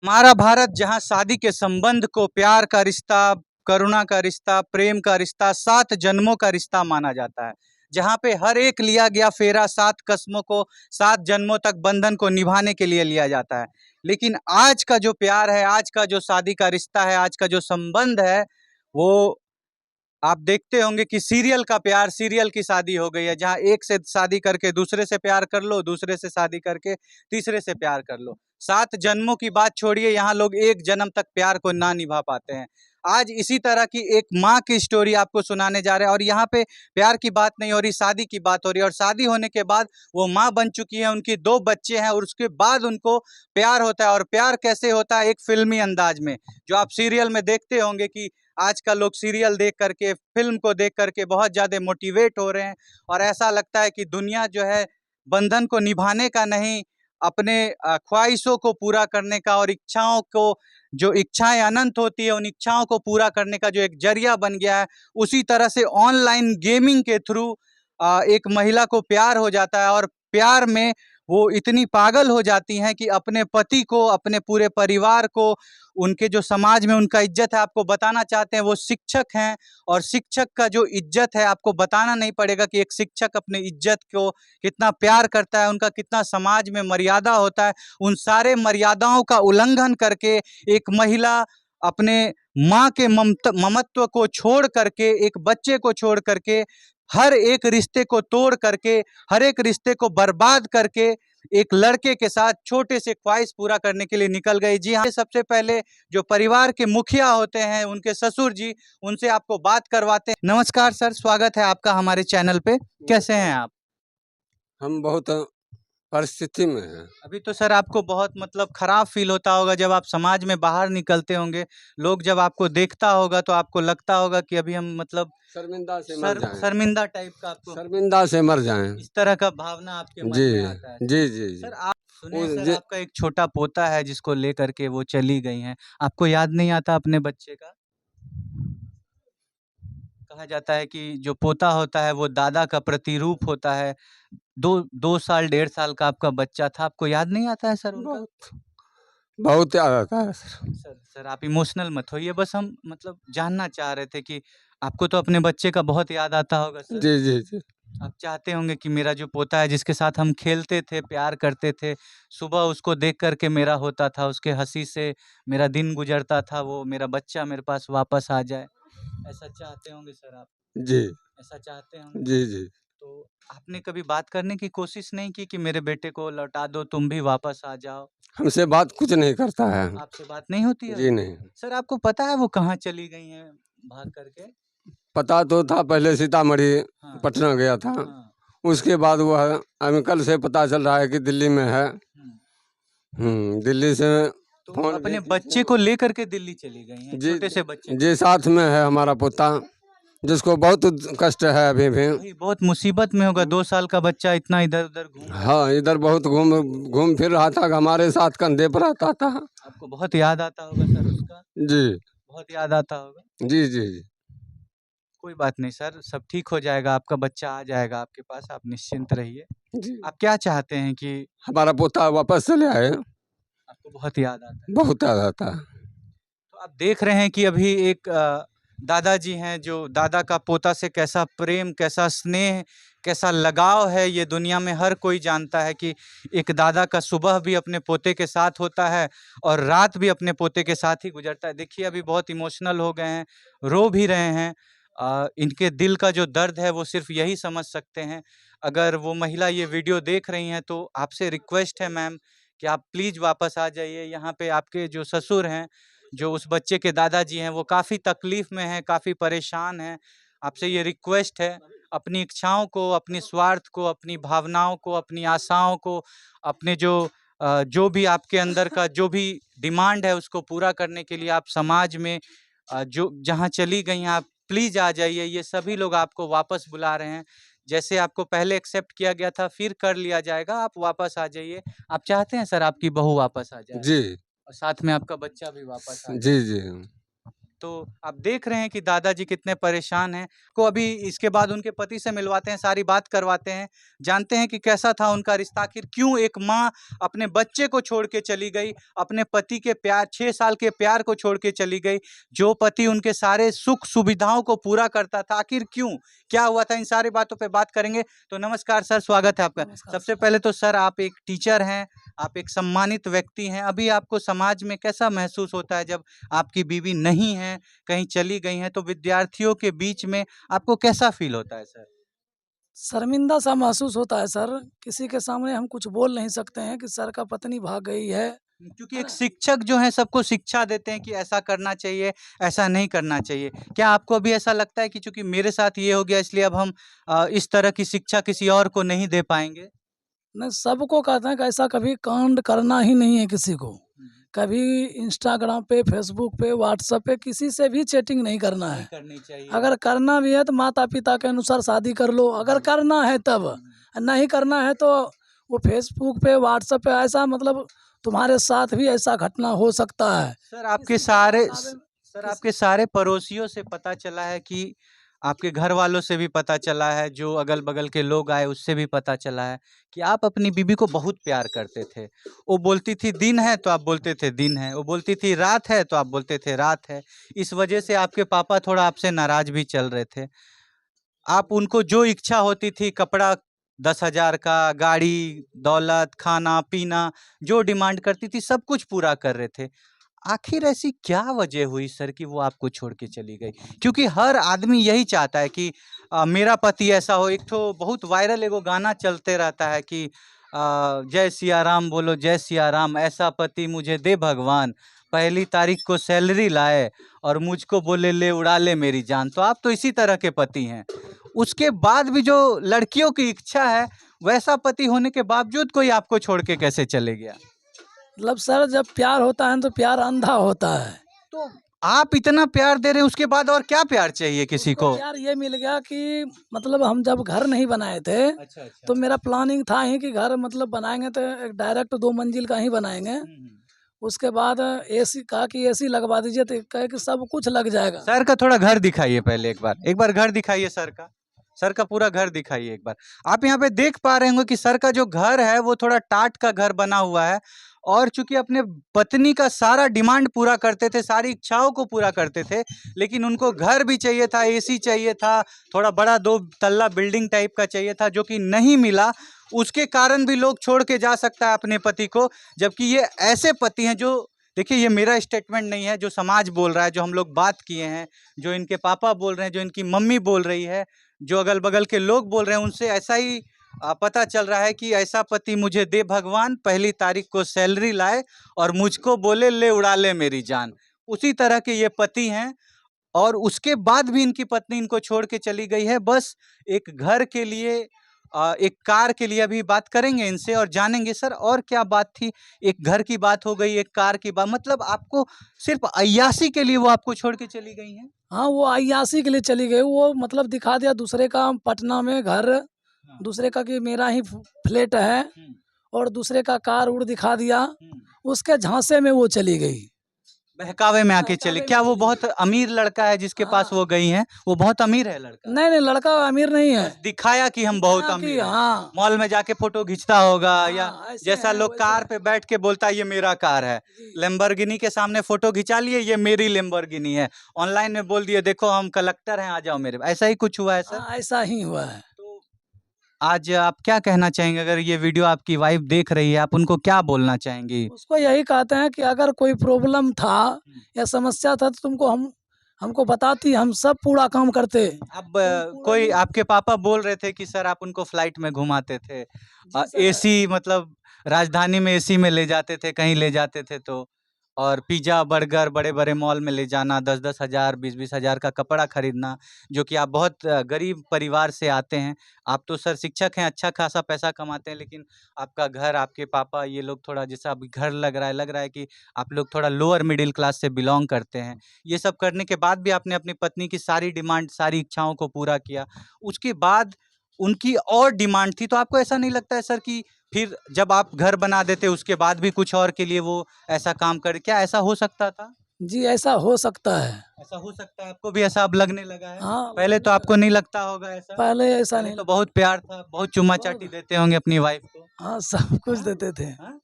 हमारा भारत जहाँ शादी के संबंध को प्यार का रिश्ता, करुणा का रिश्ता, प्रेम का रिश्ता, 7 जन्मों का रिश्ता माना जाता है। जहाँ पे हर एक लिया गया फेरा 7 कस्मों को 7 जन्मों तक बंधन को निभाने के लिए लिया जाता है। लेकिन आज का जो प्यार है, आज का जो शादी का रिश्ता है, आज का जो संबंध है, वो आप देखते होंगे कि सीरियल का प्यार, सीरियल की शादी हो गई है, जहाँ एक से शादी करके दूसरे से प्यार कर लो, दूसरे से शादी करके तीसरे से प्यार कर लो। 7 जन्मों की बात छोड़िए, यहाँ लोग 1 जन्म तक प्यार को ना निभा पाते हैं। आज इसी तरह की एक माँ की स्टोरी आपको सुनाने जा रहे हैं, और यहाँ पे प्यार की बात नहीं हो रही, शादी की बात हो रही है। और शादी होने के बाद वो माँ बन चुकी है, उनकी 2 बच्चे हैं, और उसके बाद उनको प्यार होता है। और प्यार कैसे होता है? एक फिल्मी अंदाज में, जो आप सीरियल में देखते होंगे कि आजकल लोग सीरियल देख करके, फिल्म को देख करके बहुत ज़्यादा मोटिवेट हो रहे हैं, और ऐसा लगता है कि दुनिया जो है बंधन को निभाने का नहीं, अपने ख्वाहिशों को पूरा करने का, और इच्छाओं को, जो इच्छाएं अनंत होती है, उन इच्छाओं को पूरा करने का जो एक जरिया बन गया है। उसी तरह से ऑनलाइन गेमिंग के थ्रू एक महिला को प्यार हो जाता है, और प्यार में वो इतनी पागल हो जाती हैं कि अपने पति को, अपने पूरे परिवार को, उनके जो समाज में उनका इज्जत है, आपको बताना चाहते हैं वो शिक्षक हैं, और शिक्षक का जो इज्जत है, आपको बताना नहीं पड़ेगा कि एक शिक्षक अपने इज्जत को कितना प्यार करता है, उनका कितना समाज में मर्यादा होता है। उन सारे मर्यादाओं का उल्लंघन करके एक महिला अपने माँ के ममत्व को छोड़ करके, एक बच्चे को छोड़ करके, हर एक रिश्ते को तोड़ करके, हर एक रिश्ते को बर्बाद करके, एक लड़के के साथ छोटे से ख्वाहिश पूरा करने के लिए निकल गई। जी हाँ, सबसे पहले जो परिवार के मुखिया होते हैं, उनके ससुर जी, उनसे आपको बात करवाते हैं। नमस्कार सर, स्वागत है आपका हमारे चैनल पे। कैसे हैं आप? हम बहुत परिस्थिति में हैं। अभी तो सर आपको बहुत मतलब खराब फील होता होगा जब आप समाज में बाहर निकलते होंगे, लोग जब आपको देखता होगा तो आपको लगता होगा कि अभी हम मतलब शर्मिंदा से मर जाएं। शर्मिंदा टाइप का, आपको शर्मिंदा से मर जाएं। इस तरह का भावना आपके मन जी में आता है। जी जी जी। सर आप सुने, सर जी आपका एक छोटा पोता है जिसको लेकर के वो चली गई हैं। आपको याद नहीं आता अपने बच्चे का? कहा जाता है कि जो पोता होता है वो दादा का प्रतिरूप होता है। 2 साल 1.5 साल का आपका बच्चा था, आपको याद नहीं आता है सर उनका? बहुत बहुत याद आता है सर। सर आप इमोशनल मत होइए, बस हम मतलब जानना चाह रहे थे कि आपको तो अपने बच्चे का बहुत याद आता होगा सर। जी जी जी। आप चाहते होंगे कि मेरा जो पोता है, जिसके साथ हम खेलते थे, प्यार करते थे, सुबह उसको देख कर के मेरा होता था, उसके हँसी से मेरा दिन गुजरता था, वो मेरा बच्चा मेरे पास वापस आ जाए। ऐसा चाहते होंगे सर आप? जी ऐसा चाहते होंगे? जी जी। तो आपने कभी बात करने की कोशिश नहीं की कि मेरे बेटे को लौटा दो, तुम भी वापस आ जाओ? हमसे बात कुछ नहीं करता है। आपसे बात नहीं होती है जी अभी? नहीं। सर आपको पता है वो कहाँ चली गई हैं भाग करके? पता तो था, पहले सीतामढ़ी हाँ, पटना गया था। हाँ। उसके बाद वह कल से पता चल रहा है कि दिल्ली में है। हुँ। दिल्ली से तो फोन की अपने थी बच्चे को लेकर के दिल्ली चली गई हैं, जी छोटे से बच्चे को जी। लेकर? साथ में है हमारा पोता, जिसको बहुत कष्ट है अभी भी। वही बहुत मुसीबत में होगा, 2 साल का बच्चा इतना इधर-उधर घूम रहा है। हाँ, इधर बहुत घूम घूम फिर रहा था, हमारे साथ कंधे पर रहता था। आपको बहुत याद आता होगा सर उसका? जी बहुत याद आता होगा? जी जी जी कोई बात नहीं सर, सब ठीक हो जाएगा, आपका बच्चा आ जाएगा आपके पास, आप निश्चिंत रहिए। जी। आप क्या चाहते हैं कि हमारा पोता वापस चले आए। आपको बहुत याद आता है? बहुत याद आता है। तो आप देख रहे हैं कि अभी एक दादाजी हैं, जो दादा का पोता से कैसा प्रेम, कैसा स्नेह, कैसा लगाव है, ये दुनिया में हर कोई जानता है कि एक दादा का सुबह भी अपने पोते के साथ होता है, और रात भी अपने पोते के साथ ही गुजरता है। देखिए अभी बहुत इमोशनल हो गए हैं, रो भी रहे हैं। इनके दिल का जो दर्द है वो सिर्फ़ यही समझ सकते हैं। अगर वो महिला ये वीडियो देख रही हैं तो आपसे रिक्वेस्ट है मैम, कि आप प्लीज़ वापस आ जाइए। यहाँ पे आपके जो ससुर हैं, जो उस बच्चे के दादाजी हैं, वो काफ़ी तकलीफ़ में हैं, काफ़ी परेशान हैं। आपसे ये रिक्वेस्ट है, अपनी इच्छाओं को, अपने स्वार्थ को, अपनी भावनाओं को, अपनी आशाओं को, अपने जो भी आपके अंदर का जो भी डिमांड है, उसको पूरा करने के लिए आप समाज में जो जहाँ चली गई हैं, आप प्लीज़ आ जाइए। ये सभी लोग आपको वापस बुला रहे हैं। जैसे आपको पहले एक्सेप्ट किया गया था, फिर कर लिया जाएगा, आप वापस आ जाइए। आप चाहते हैं सर आपकी बहू वापस आ जाए? जी और साथ में आपका बच्चा भी वापस आ जी जाए? जी। तो आप देख रहे हैं कि दादाजी कितने परेशान हैं। को अभी इसके बाद उनके पति से मिलवाते हैं, सारी बात करवाते हैं, जानते हैं कि कैसा था उनका रिश्ता, आखिर क्यों एक माँ अपने बच्चे को छोड़ के चली गई, अपने पति के प्यार 6 साल के प्यार को छोड़ के चली गई, जो पति उनके सारे सुख सुविधाओं को पूरा करता था, आखिर क्यों, क्या हुआ था, इन सारी बातों पे बात करेंगे। तो नमस्कार सर, स्वागत है आपका। नमस्कार सबसे पहले तो सर, आप एक टीचर हैं, आप एक सम्मानित व्यक्ति हैं, अभी आपको समाज में कैसा महसूस होता है जब आपकी बीवी नहीं है, कहीं चली गई हैं, तो विद्यार्थियों के बीच में आपको कैसा फील होता है सर? शर्मिंदा सा महसूस होता है सर। किसी के सामने हम कुछ बोल नहीं सकते हैं कि सर का पत्नी भाग गई है। क्योंकि एक शिक्षक जो है सबको शिक्षा देते हैं कि ऐसा करना चाहिए, ऐसा नहीं करना चाहिए। क्या आपको भी ऐसा लगता है कि चूंकि मेरे साथ ये हो गया इसलिए अब हम इस तरह की शिक्षा किसी और को नहीं दे पाएंगे? मैं सबको कहते हैं कि ऐसा कभी कांड करना ही नहीं है किसी को। कभी इंस्टाग्राम पे, फेसबुक पे, व्हाट्सएप पे किसी से भी चैटिंग नहीं करना नहीं है। करनी चाहिए। अगर करना भी है तो माता पिता के अनुसार शादी कर लो, अगर करना है तब। नहीं करना है तो वो फेसबुक पे, व्हाट्सएप पे ऐसा मतलब तुम्हारे साथ भी ऐसा घटना हो सकता है। सर आपके किसी के सारे पछतावे में- सर किस- आपके सारे पड़ोसियों से पता चला है कि आपके घर वालों से भी पता चला है, जो अगल बगल के लोग आए उससे भी पता चला है कि आप अपनी बीबी को बहुत प्यार करते थे। वो बोलती थी दिन है तो आप बोलते थे दिन है, वो बोलती थी रात है तो आप बोलते थे रात है। इस वजह से आपके पापा थोड़ा आपसे नाराज भी चल रहे थे। आप उनको जो इच्छा होती थी, कपड़ा 10,000 का, गाड़ी, दौलत, खाना पीना, जो डिमांड करती थी सब कुछ पूरा कर रहे थे। आखिर ऐसी क्या वजह हुई सर कि वो आपको छोड़ के चली गई? क्योंकि हर आदमी यही चाहता है कि मेरा पति ऐसा हो। एक तो बहुत वायरल एगो गाना चलते रहता है कि जय सिया राम बोलो जय सिया राम, ऐसा पति मुझे दे भगवान, पहली तारीख को सैलरी लाए और मुझको बोले ले उड़ा ले मेरी जान। तो आप तो इसी तरह के पति हैं। उसके बाद भी जो लड़कियों की इच्छा है, वैसा पति होने के बावजूद कोई आपको छोड़ के कैसे चले गया? मतलब सर जब प्यार होता है तो प्यार अंधा होता है। तो आप इतना प्यार दे रहे हैं, उसके बाद और क्या प्यार चाहिए किसी उसको को? प्यार ये मिल गया कि मतलब हम जब घर नहीं बनाए थे अच्छा अच्छा। तो मेरा प्लानिंग था ही कि घर मतलब बनाएंगे तो एक डायरेक्ट 2 मंजिल का ही बनाएंगे। उसके बाद एसी कहा कि एसी लगवा दीजिए, तो कहे कि सब कुछ लग जाएगा। सर का थोड़ा घर दिखाइए पहले, एक बार घर दिखाइए सर का पूरा घर दिखाइए एक बार। आप यहाँ पे देख पा रहे होंगे कि सर का जो घर है वो थोड़ा टाट का घर बना हुआ है, और चूंकि अपने पत्नी का सारा डिमांड पूरा करते थे, सारी इच्छाओं को पूरा करते थे, लेकिन उनको घर भी चाहिए था, एसी चाहिए था, थोड़ा बड़ा 2 तल्ला बिल्डिंग टाइप का चाहिए था, जो कि नहीं मिला। उसके कारण भी लोग छोड़ के जा सकता है अपने पति को, जबकि ये ऐसे पति हैं जो, देखिए ये मेरा स्टेटमेंट नहीं है, जो समाज बोल रहा है, जो हम लोग बात किए हैं, जो इनके पापा बोल रहे हैं, जो इनकी मम्मी बोल रही है, जो अगल बगल के लोग बोल रहे हैं, उनसे ऐसा ही पता चल रहा है कि ऐसा पति मुझे दे भगवान, पहली तारीख को सैलरी लाए और मुझको बोले ले उड़ा ले मेरी जान। उसी तरह के ये पति हैं, और उसके बाद भी इनकी पत्नी इनको छोड़ के चली गई है, बस एक घर के लिए, एक कार के लिए। अभी बात करेंगे इनसे और जानेंगे सर और क्या बात थी। एक घर की बात हो गई, एक कार की बात, मतलब आपको सिर्फ अय्यासी के लिए वो आपको छोड़ के चली गई हैं? हाँ, वो अय्यासी के लिए चली गई। वो मतलब दिखा दिया दूसरे का पटना में घर, हाँ। दूसरे का कि मेरा ही फ्लैट है, और दूसरे का कार उड़ दिखा दिया। उसके झांसे में वो चली गई, बहकावे में आके चले। बहकावे में क्या वो चली बहुत अमीर लड़का है जिसके पास हाँ। वो गई हैं? वो बहुत अमीर है लड़का? नहीं नहीं, लड़का अमीर नहीं है। बस दिखाया कि हम बहुत दिखाया कि अमीर हैं। हाँ मॉल में जाके फोटो खींचता होगा, या हाँ, ऐसे जैसा हैं, लोग वैसे कार हैं। पे बैठ के बोलता है ये मेरा कार है, जी। लैम्बोर्गिनी के सामने फोटो खिंचा लिए, ये मेरी लैम्बोर्गिनी है, ऑनलाइन में बोल दिए देखो हम कलेक्टर हैं, आ जाओ मेरे। ऐसा ही कुछ हुआ है सर? हाँ, ऐसा ही हुआ है। तो आज आप क्या कहना चाहेंगे, अगर ये वीडियो आपकी वाइफ देख रही है, आप उनको क्या बोलना चाहेंगी? उसको यही कहते हैं कि अगर कोई प्रॉब्लम था या समस्या था तो तुमको हमको बताती, हम सब पूरा काम करते। अब पूरा कोई नहीं। आपके पापा बोल रहे थे कि सर आप उनको फ्लाइट में घुमाते थे, जी सर। एसी, मतलब राजधानी में एसी में ले जाते थे, कहीं ले जाते थे तो, और पिज्ज़ा बर्गर बड़े बड़े मॉल में ले जाना, 10-10 हज़ार 20-20 हज़ार का कपड़ा खरीदना, जो कि आप बहुत गरीब परिवार से आते हैं। आप तो सर शिक्षक हैं, अच्छा खासा पैसा कमाते हैं, लेकिन आपका घर, आपके पापा, ये लोग थोड़ा, जैसा अभी घर लग रहा है कि आप लोग थोड़ा लोअर मिडिल क्लास से बिलोंग करते हैं। ये सब करने के बाद भी आपने अपनी पत्नी की सारी डिमांड, सारी इच्छाओं को पूरा किया। उसके बाद उनकी और डिमांड थी, तो आपको ऐसा नहीं लगता है सर कि फिर जब आप घर बना देते उसके बाद भी कुछ और के लिए वो ऐसा काम कर, क्या ऐसा हो सकता था? जी ऐसा हो सकता है। ऐसा हो सकता है, आपको भी ऐसा अब लगने लगा है? हाँ पहले तो आपको नहीं लगता होगा ऐसा? पहले ऐसा पहले नहीं तो लगता। बहुत प्यार था, बहुत चुम्मा चाटी देते होंगे अपनी वाइफ को। हाँ सब कुछ हाँ? देते थे। हाँ?